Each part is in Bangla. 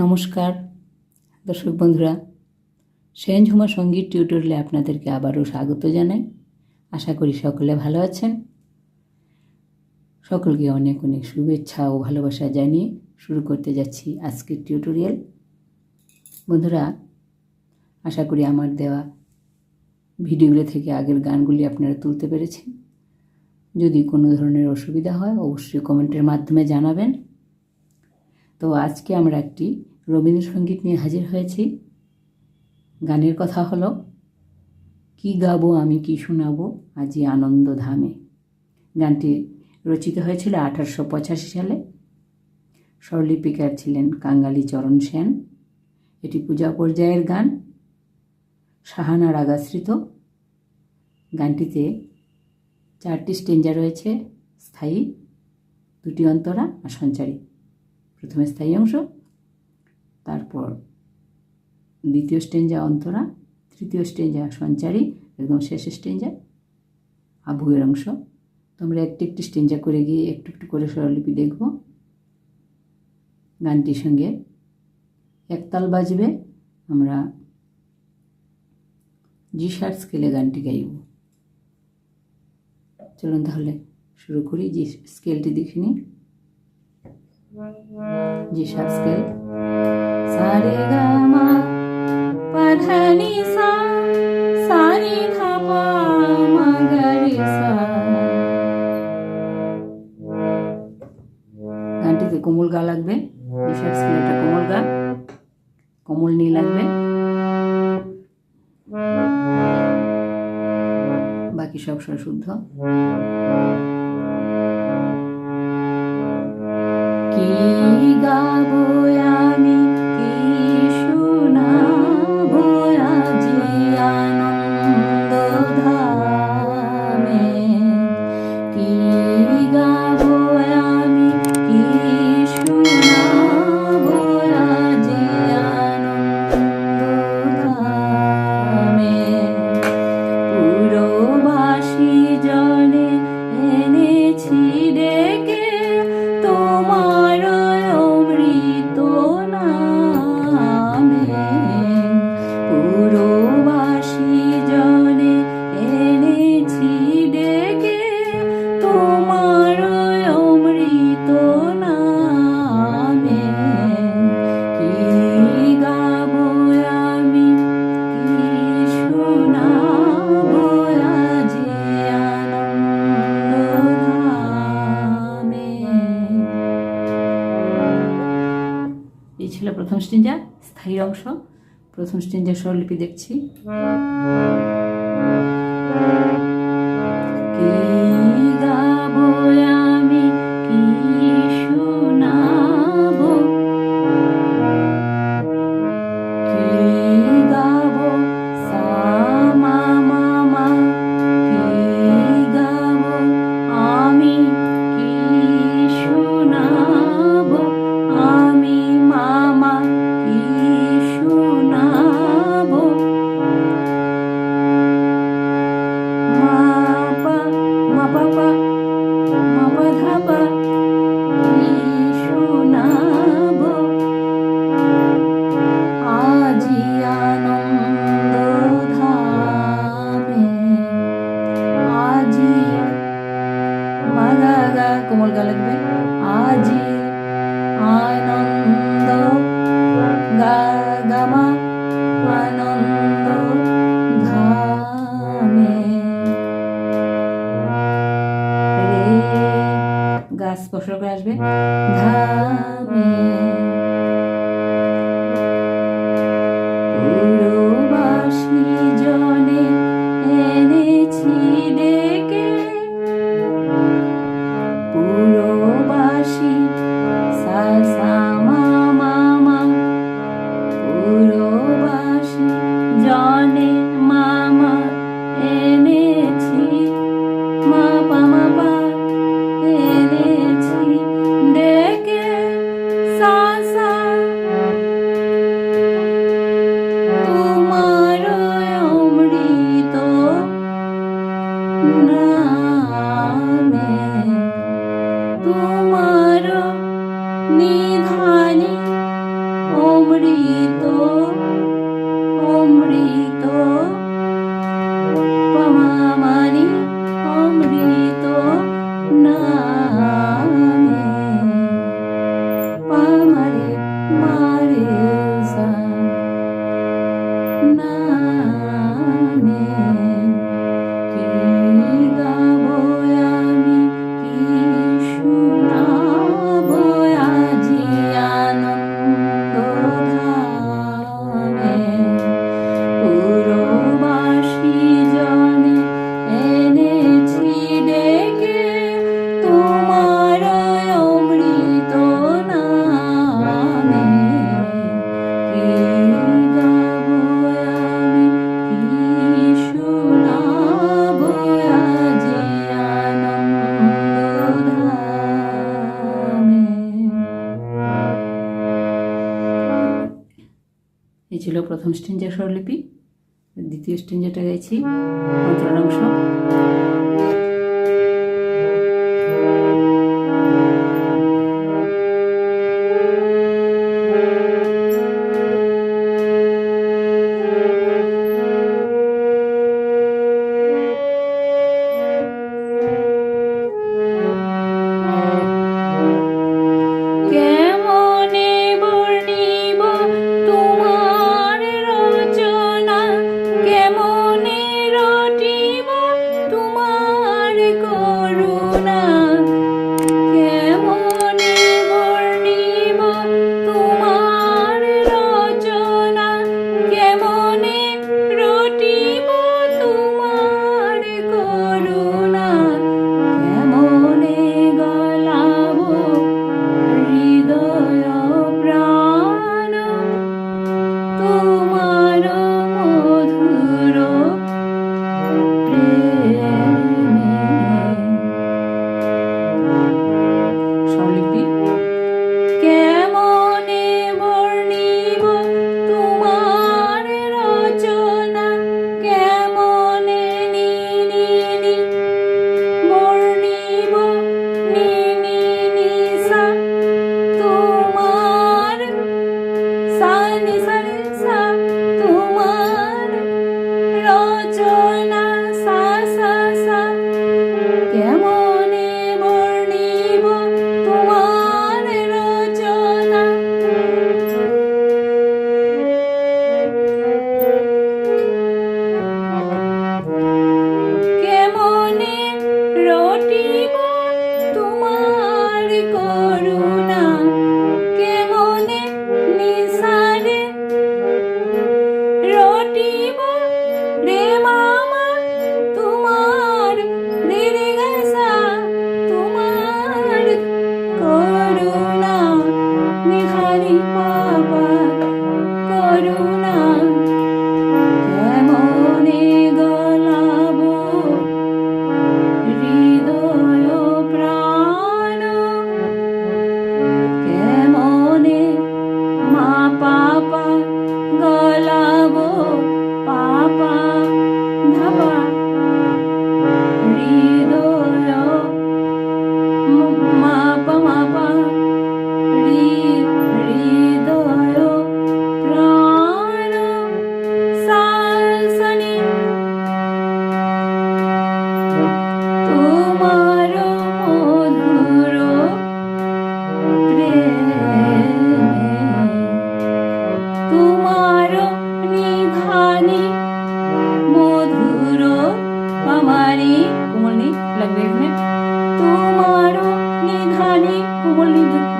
নমস্কার দর্শক বন্ধুরা, সেনঝুমা সঙ্গীত টিউটোরিয়ালে আপনাদেরকে আবারও স্বাগত জানাই। আশা করি সকলে ভালো আছেন। সকলকে অনেক অনেক শুভেচ্ছা ও ভালোবাসা জানিয়ে শুরু করতে যাচ্ছি আজকের টিউটোরিয়াল। বন্ধুরা, আশা করি আমার দেওয়া ভিডিওগুলো থেকে আগের গানগুলি আপনারা তুলতে পেরেছেন। যদি কোনো ধরনের অসুবিধা হয় অবশ্যই কমেন্টের মাধ্যমে জানাবেন। তো আজকে আমরা একটি রবীন্দ্রসঙ্গীত নিয়ে হাজির হয়েছি। গানের কথা হলো কি গাবো আমি কি শোনাবো আজি আনন্দ ধামে। গানটি রচিত হয়েছিল 1885 সালে। স্বরলিপিকার ছিলেন কাঙালি চরণ সেন। এটি পূজা পর্যায়ের গান, সাহানা রাগাশ্রিত। গানটিতে 4টি স্টেঞ্জা রয়েছে, স্থায়ী, 2টি অন্তরা আর সঞ্চারী। প্রথমে স্থায়ী অংশ, তারপর দ্বিতীয় স্টেঞ্জা অন্তরা, তৃতীয় স্টেঞ্জা সঞ্চারী, একদম শেষ স্টেঞ্জা আবুয়ের অংশ। তোমরা একটি স্টেঞ্জা করে গিয়ে একটু একটু করে স্বরলিপি দেখব। গানটির সঙ্গে একতাল বাজবে। আমরা জি শার্প স্কেলে গানটি গাইব। চলুন তাহলে শুরু করি। জি স্কেলটি দেখে নিই। জি শার্প স্কেল, সা রে গা মা পা ধা নি সা, সা রে ধা পা মা গা রে সা। গানটিতে কোমল গা লাগবে। জি শার্প স্কেল একটা কোমল গা, কোমল নি লাগবে। বাকি সব স্বর শুদ্ধ। কি গাবো আমি কি শোনাবো আজি আনন্দ ধামে। কি গাবো আমি কি শোনাবো আজি আনন্দ ধামে। পুরবাসী জনে এনেছি ডেকে তোমার অমৃত নামে। পুরবাসী জনে এনেছি ডেকে তোমার অমৃত নামে। কি গাবো আমি কি শোনাবো আজি আনন্দ ধামে। এই ছিল প্রথম স্টেঞ্জা, স্থায়ী অংশ। প্রথম স্টেঞ্জার স্বরলিপি দেখছি। কি গাবো আমি কি শোনাবো, কি গাবো সা মা মা মা। কি গাবো আমি কি শোনাবো আমি মামা কি শোনাবো। মা পা মা পা পা মা পা ধা পা কি শোনাবো আজি আনন্দ ধামে। আজি মা গা গা কোমল গা লাগবে। আজি আনন্দ গা গা মা আনন্দ ধামে। রে গা স্পর্শ করে আসবে, ধামে। পুরবাসী জনে এনেছি ডেকে, পুরবাসী সা সা মা মা মা। পুরবাসী জনে মামা এনেছি মা পা মা পা এনেছি ডেকে ছিল প্রথম স্ট্যাঞ্জার স্বরলিপি। দ্বিতীয় স্ট্যাঞ্জাটা গাইছি অন্তরাংশ।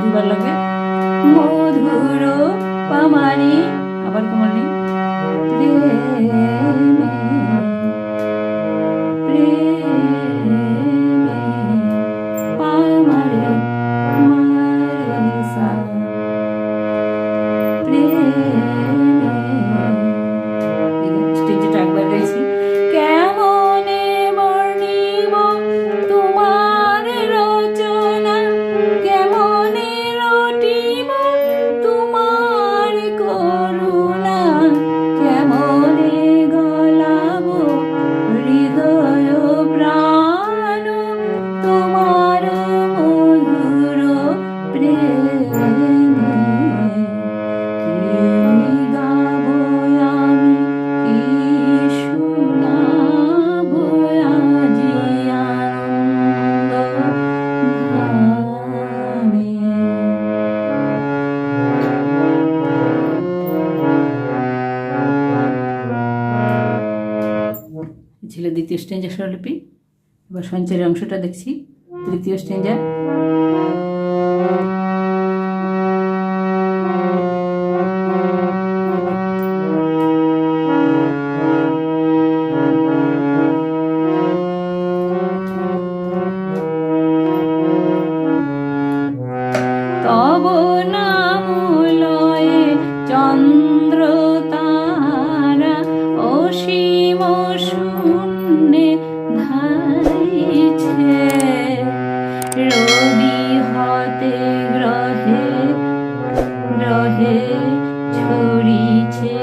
দুবার লাগবে। মধুর পামারি, আবার কুমারী স্টেজটা একবার গাইছি। কেমনে বর্ণিব তোমার রচনা, কেমনে রটিব তোমার করুণা, কেমনে গলাব হৃদয় প্রাণ তোমার মধুর প্রেমে। ছিল দ্বিতীয় স্ট্যাঞ্জা স্বরলিপি। এবার সঞ্চারের অংশটা দেখছি। তৃতীয় স্ট্যাঞ্জা। তব নাম লয়ে চন্দ্র তারা অসীম শূন্যে ধাইছে, রবি হতে গ্রহে গ্রহে ছড়িছে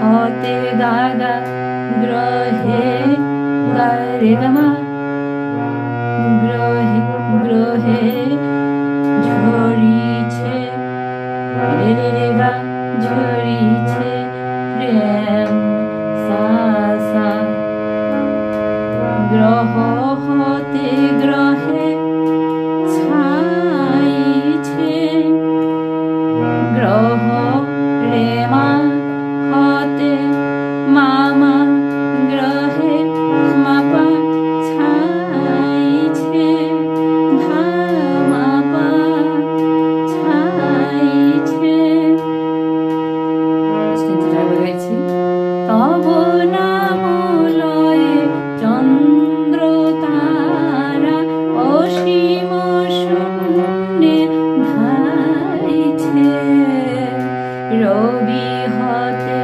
হতে গাগা গ্রহে গারে গামা গ্রহে গ্রহে ঝরিছে রে গা ঝরিছে প্রেম সা সা গ্রহ হতে গ্রহে ছাইছে গ্রহ রে মা হতে মামা গ্রহে মাপা ছাইছে ধামাপা ছাইছে। গাইছি তব নাম লয়ে চন্দ্র তারা অসীম শূন্যে ধাইছে রবি হতে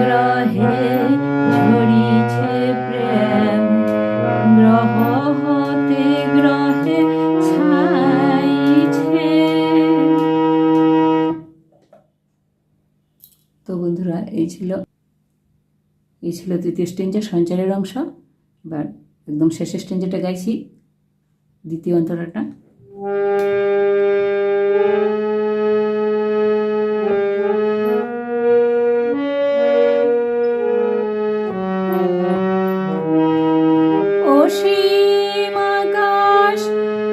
গ্রহে ঝরিছে প্রেম গ্রহ হতে গ্রহে ছাইছে। তো বন্ধুরা এই ছিল তৃতীয় স্ট্রেঞ্জের সঞ্চারের অংশ। এবার একদম শেষের স্ট্রেঞ্জেটা গাইছি, দ্বিতীয় অন্তরাটা। অসীম আকাশ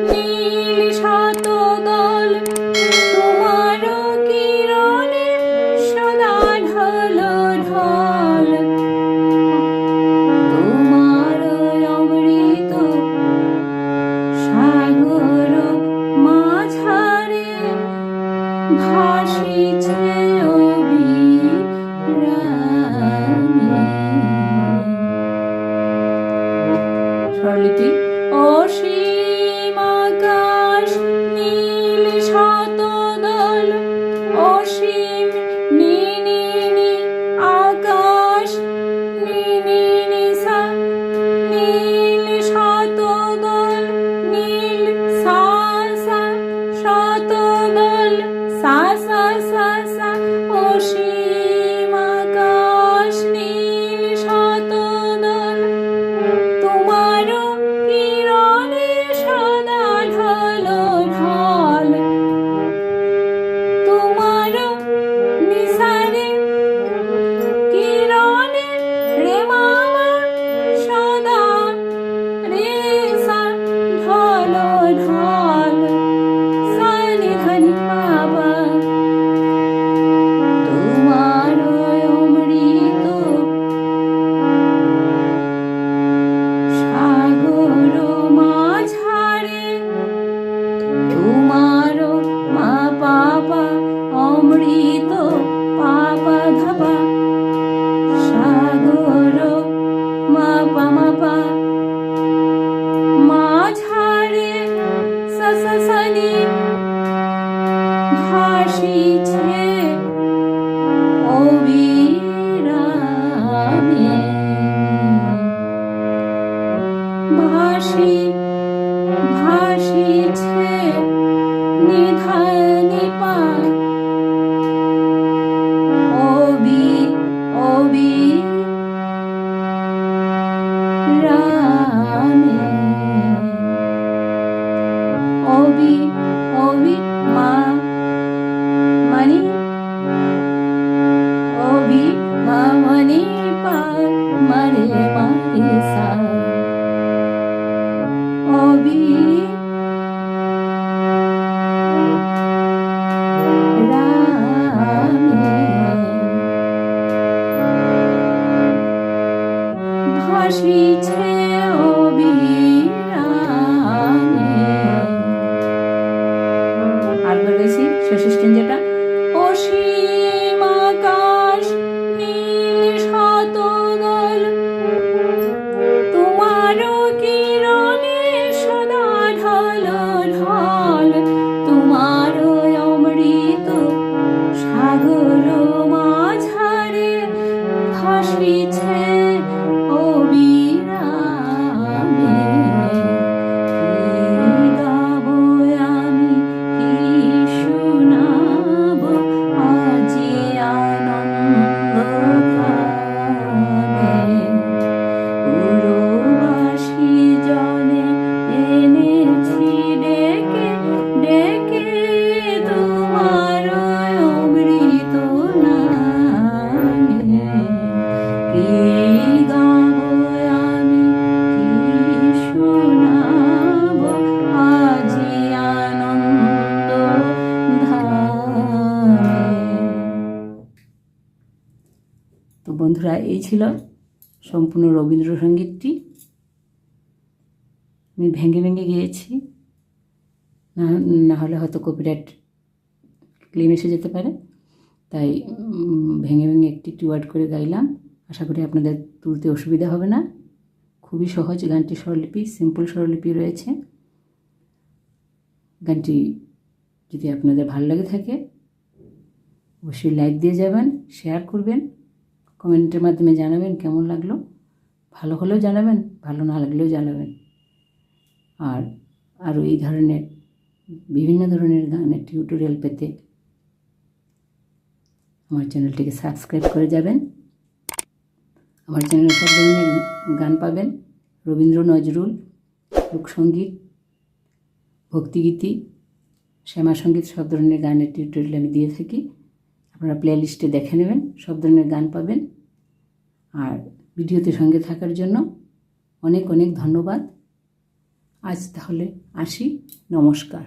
নীল শতদল তোমার কিরণে সদা ঢল ঢল তোমার অমৃত সাগর মাঝারে ভাসিছে অবিরামে। স্বরলিপি অসীম আকাশ নীল শতদল অসীম নি নি নি আকাশ নি নি নি সা নীল শতদল নীল সা সা শতদল সা সা সা সা অসীম আকাশ নীল শতদল তোমার কিরণে সদা ঢল ঢল তোমার নিসারে কিরণে রে মামা সদা রে সা ঢল ঢল সা নি ধনি বাবা তোমার অমৃত সাগর মাঝারে তোমার মা পাপা অমৃত পাপা ধাপা সাগর মা পা মা পা মাঝারে সা সা সা নি ভাসিছে অবিরামে ভাসিছে নিধানি পা অবিরামে অবি মা মানি অবি মা মানি পা মারে মারে সা অবি রামে ভাসিছে অবিরামে। আরেকবার গাইছি শেষ স্ট্রেঞ্জটা অসীম আকাশ নীল শতদল তোমার কিরণে সদা ঢল ঢল তোমার অমৃত সাগর মাঝারে ভাসিছে অবিরামে। কি গাব আমি কি শোনাব আজি আনন্দ কি গাবো আমি, কি শোনাবো আজি আনন্দ ধামে। তো বন্ধুরা, এই ছিল সম্পূর্ণ রবীন্দ্রসঙ্গীতটি। আমি ভেঙে ভেঙে গিয়েছি, না হলে হয়তো কপিরাইট ক্লেম এসে যেতে পারে, তাই ভেঙে ভেঙে একটি ওয়ার্ড করে গাইলাম। আশা করি আপনাদের তুলতে অসুবিধা হবে না। খুবই সহজ গানটি, স্বরলিপি, সিম্পল স্বরলিপি রয়েছে। গানটি যদি আপনাদের ভালো লাগে থাকে অবশ্যই লাইক দিয়ে যাবেন, শেয়ার করবেন, কমেন্টের মাধ্যমে জানাবেন কেমন লাগলো। ভালো হলেও জানাবেন, ভালো না লাগলেও জানাবেন। আর আরও এই ধরনের বিভিন্ন ধরনের গানের টিউটোরিয়াল পেতে আমার চ্যানেলটিকে সাবস্ক্রাইব করে যাবেন। আমার চ্যানেলে সব ধরনের গান পাবেন, রবীন্দ্র, নজরুল, লোকসঙ্গীত, ভক্তিগীতি, শ্যামাসঙ্গীত, সব ধরনের গানের টিউটোরিয়াল আমি দিয়ে থাকি। আপনারা প্লেলিস্টে দেখে নেবেন, সব ধরনের গান পাবেন। আর ভিডিওতে সঙ্গে থাকার জন্য অনেক অনেক ধন্যবাদ। আজ তাহলে আসি, নমস্কার।